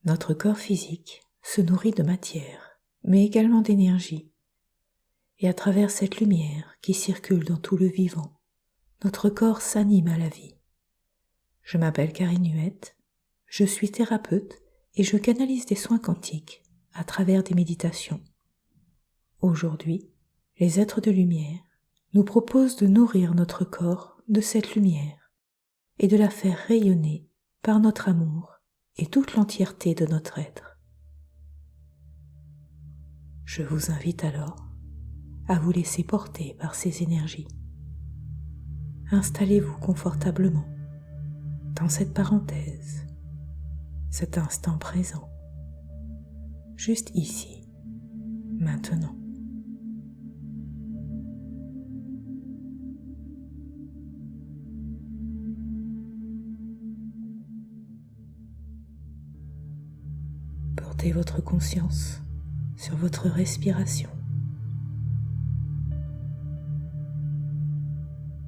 Notre corps physique se nourrit de matière, mais également d'énergie. Et à travers cette lumière qui circule dans tout le vivant, notre corps s'anime à la vie. Je m'appelle Karine Huette, je suis thérapeute et je canalise des soins quantiques à travers des méditations. Aujourd'hui, les êtres de lumière nous proposent de nourrir notre corps de cette lumière et de la faire rayonner par notre amour et toute l'entièreté de notre être. Je vous invite alors à vous laisser porter par ces énergies. Installez-vous confortablement dans cette parenthèse, cet instant présent, juste ici, maintenant. Portez votre conscience sur votre respiration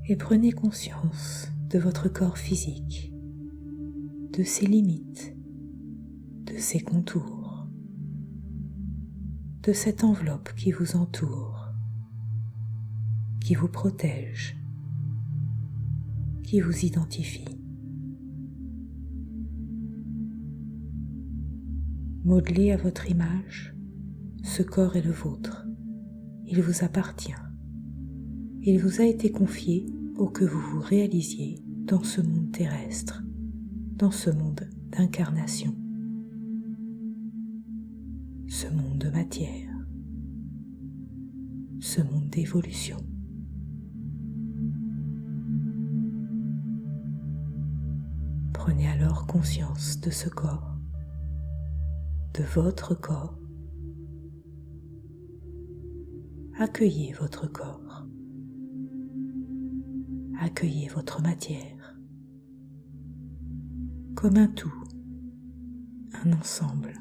et prenez conscience de votre corps physique, de ses limites, de ses contours, de cette enveloppe qui vous entoure, qui vous protège, qui vous identifie. Modelez à votre image, ce corps est le vôtre, il vous appartient. Il vous a été confié pour que vous vous réalisiez dans ce monde terrestre, dans ce monde d'incarnation, ce monde de matière, ce monde d'évolution. Prenez alors conscience de ce corps, de votre corps. Accueillez votre corps. Accueillez votre matière comme un tout, un ensemble,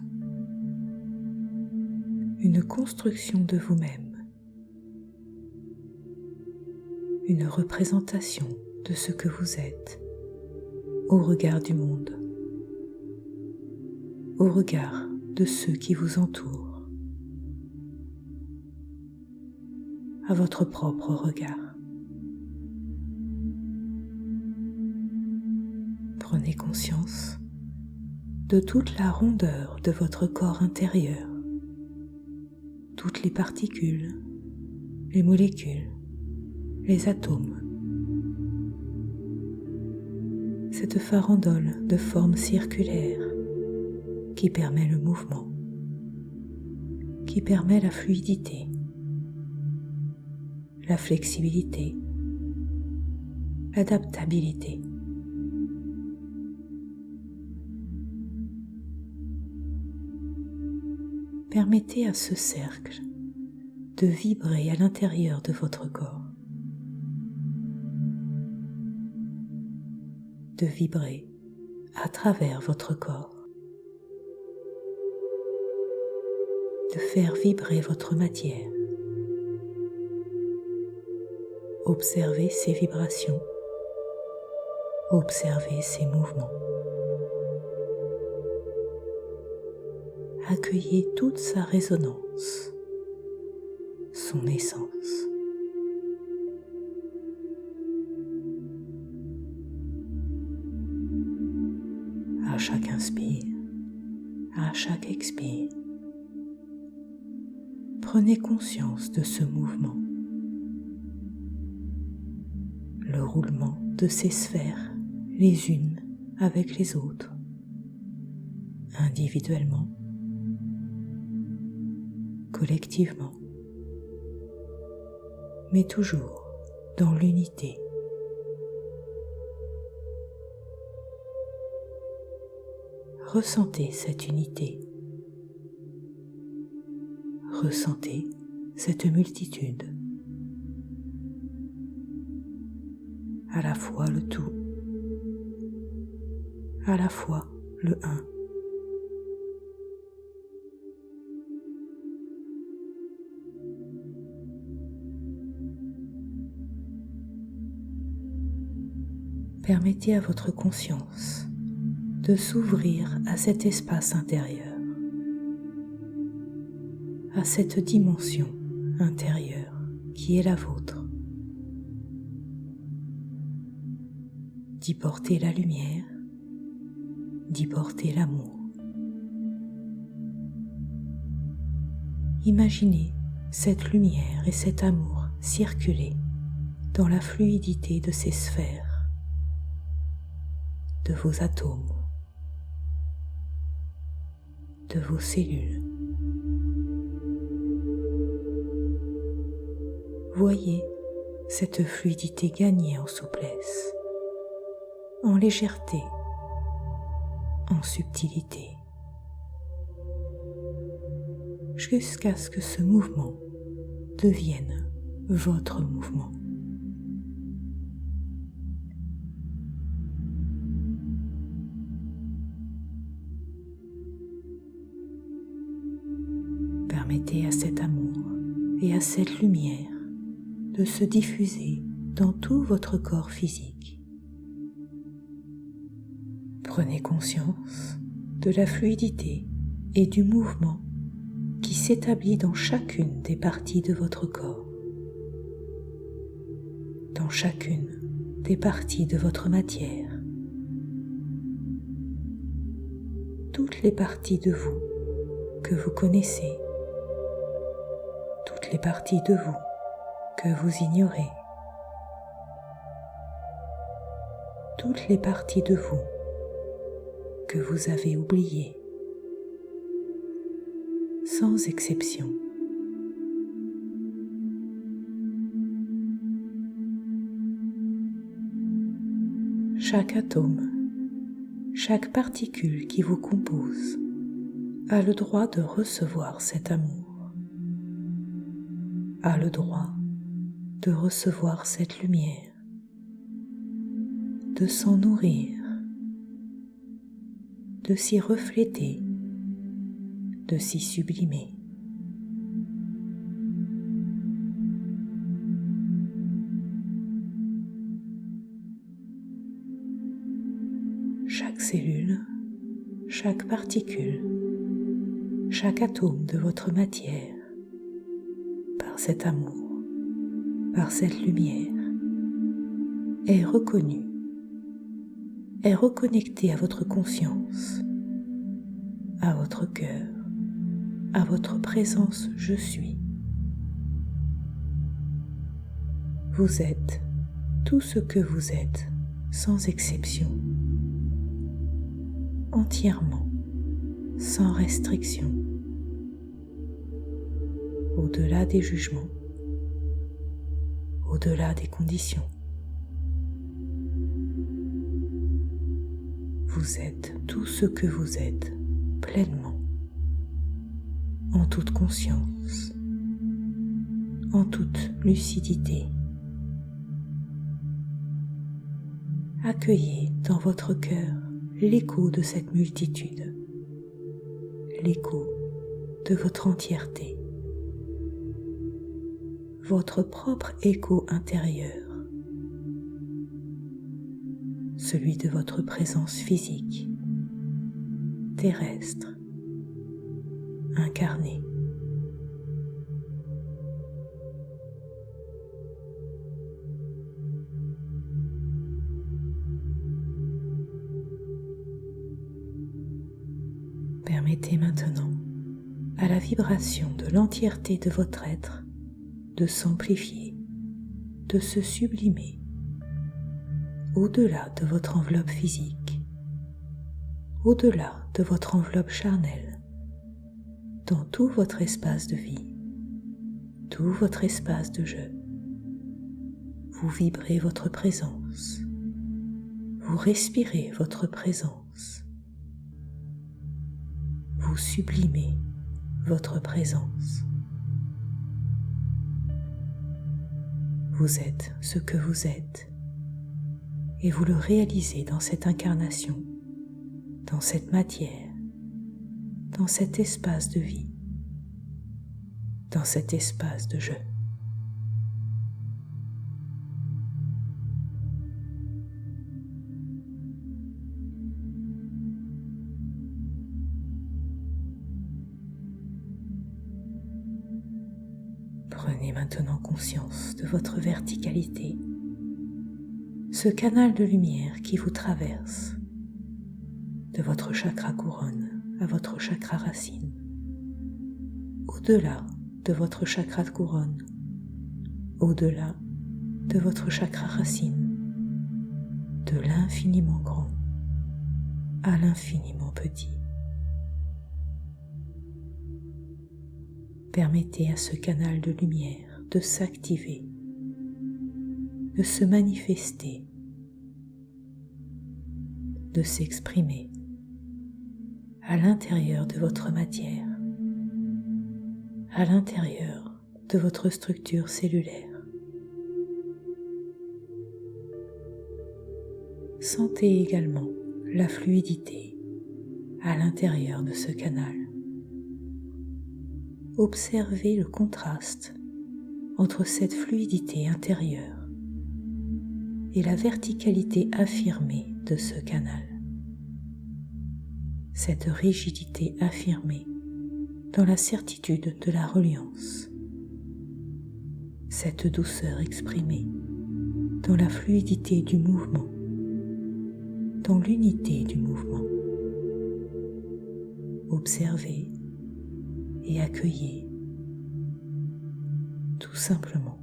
une construction de vous-même, une représentation de ce que vous êtes au regard du monde, au regard de ceux qui vous entourent, à votre propre regard. Prenez conscience de toute la rondeur de votre corps intérieur, toutes les particules, les molécules, les atomes, cette farandole de forme circulaire qui permet le mouvement, qui permet la fluidité, la flexibilité, l'adaptabilité. Permettez à ce cercle de vibrer à l'intérieur de votre corps, de vibrer à travers votre corps, de faire vibrer votre matière. Observez ces vibrations, observez ces mouvements. Accueillez toute sa résonance, son essence. À chaque inspire, à chaque expire, prenez conscience de ce mouvement, le roulement de ces sphères les unes avec les autres, individuellement, collectivement, mais toujours dans l'unité. Ressentez cette unité. Ressentez cette multitude. À la fois le tout, à la fois le un. Permettez à votre conscience de s'ouvrir à cet espace intérieur, à cette dimension intérieure qui est la vôtre, d'y porter la lumière, d'y porter l'amour. Imaginez cette lumière et cet amour circuler dans la fluidité de ces sphères, de vos atomes, de vos cellules. Voyez cette fluidité gagner en souplesse, en légèreté, en subtilité, jusqu'à ce que ce mouvement devienne votre mouvement. Permettez à cet amour et à cette lumière de se diffuser dans tout votre corps physique. Prenez conscience de la fluidité et du mouvement qui s'établit dans chacune des parties de votre corps, dans chacune des parties de votre matière, toutes les parties de vous que vous connaissez, toutes les parties de vous que vous ignorez, toutes les parties de vous que vous avez oubliées, sans exception. Chaque atome, chaque particule qui vous compose a le droit de recevoir cet amour, a le droit de recevoir cette lumière, de s'en nourrir, de s'y refléter, de s'y sublimer. Chaque cellule, chaque particule, chaque atome de votre matière, par cet amour, par cette lumière, est reconnu, est reconnecté à votre conscience, à votre cœur, à votre présence je suis. Vous êtes tout ce que vous êtes, sans exception, entièrement, sans restriction, au-delà des jugements, au-delà des conditions. Vous êtes tout ce que vous êtes, pleinement, en toute conscience, en toute lucidité. Accueillez dans votre cœur l'écho de cette multitude, l'écho de votre entièreté, votre propre écho intérieur, celui de votre présence physique, terrestre, incarnée. Permettez maintenant à la vibration de l'entièreté de votre être de s'amplifier, de se sublimer au-delà de votre enveloppe physique, au-delà de votre enveloppe charnelle, dans tout votre espace de vie, tout votre espace de jeu. Vous vibrez votre présence, vous respirez votre présence, vous sublimez votre présence. Vous êtes ce que vous êtes et vous le réalisez dans cette incarnation, dans cette matière, dans cet espace de vie, dans cet espace de jeu. Prenez maintenant conscience de votre verticalité, ce canal de lumière qui vous traverse, de votre chakra couronne à votre chakra racine, au-delà de votre chakra de couronne, au-delà de votre chakra racine, de l'infiniment grand à l'infiniment petit. Permettez à ce canal de lumière de s'activer, de se manifester, de s'exprimer à l'intérieur de votre matière, à l'intérieur de votre structure cellulaire. Sentez également la fluidité à l'intérieur de ce canal. Observez le contraste entre cette fluidité intérieure et la verticalité affirmée de ce canal. Cette rigidité affirmée dans la certitude de la reliance. Cette douceur exprimée dans la fluidité du mouvement, dans l'unité du mouvement. Observez et accueillez tout simplement.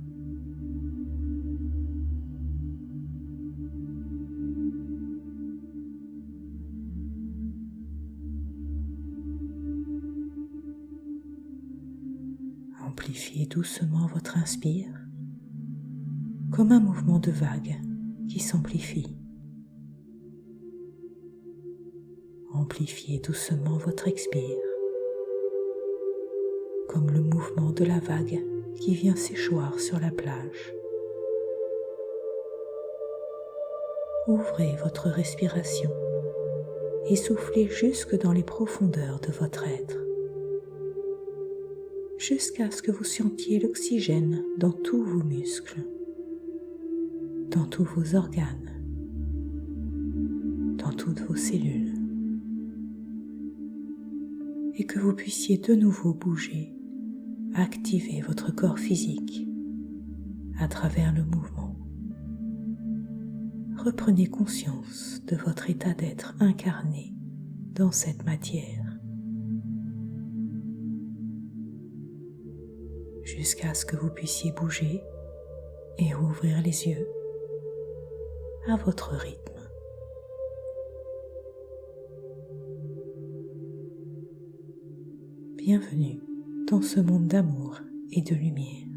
Amplifiez doucement votre inspire comme un mouvement de vague qui s'amplifie. Amplifiez doucement votre expire comme le mouvement de la vague qui vient s'échoir sur la plage. Ouvrez votre respiration et soufflez jusque dans les profondeurs de votre être, jusqu'à ce que vous sentiez l'oxygène dans tous vos muscles, dans tous vos organes, dans toutes vos cellules, et que vous puissiez de nouveau bouger, activer votre corps physique à travers le mouvement. Reprenez conscience de votre état d'être incarné dans cette matière, jusqu'à ce que vous puissiez bouger et ouvrir les yeux à votre rythme. Bienvenue dans ce monde d'amour et de lumière.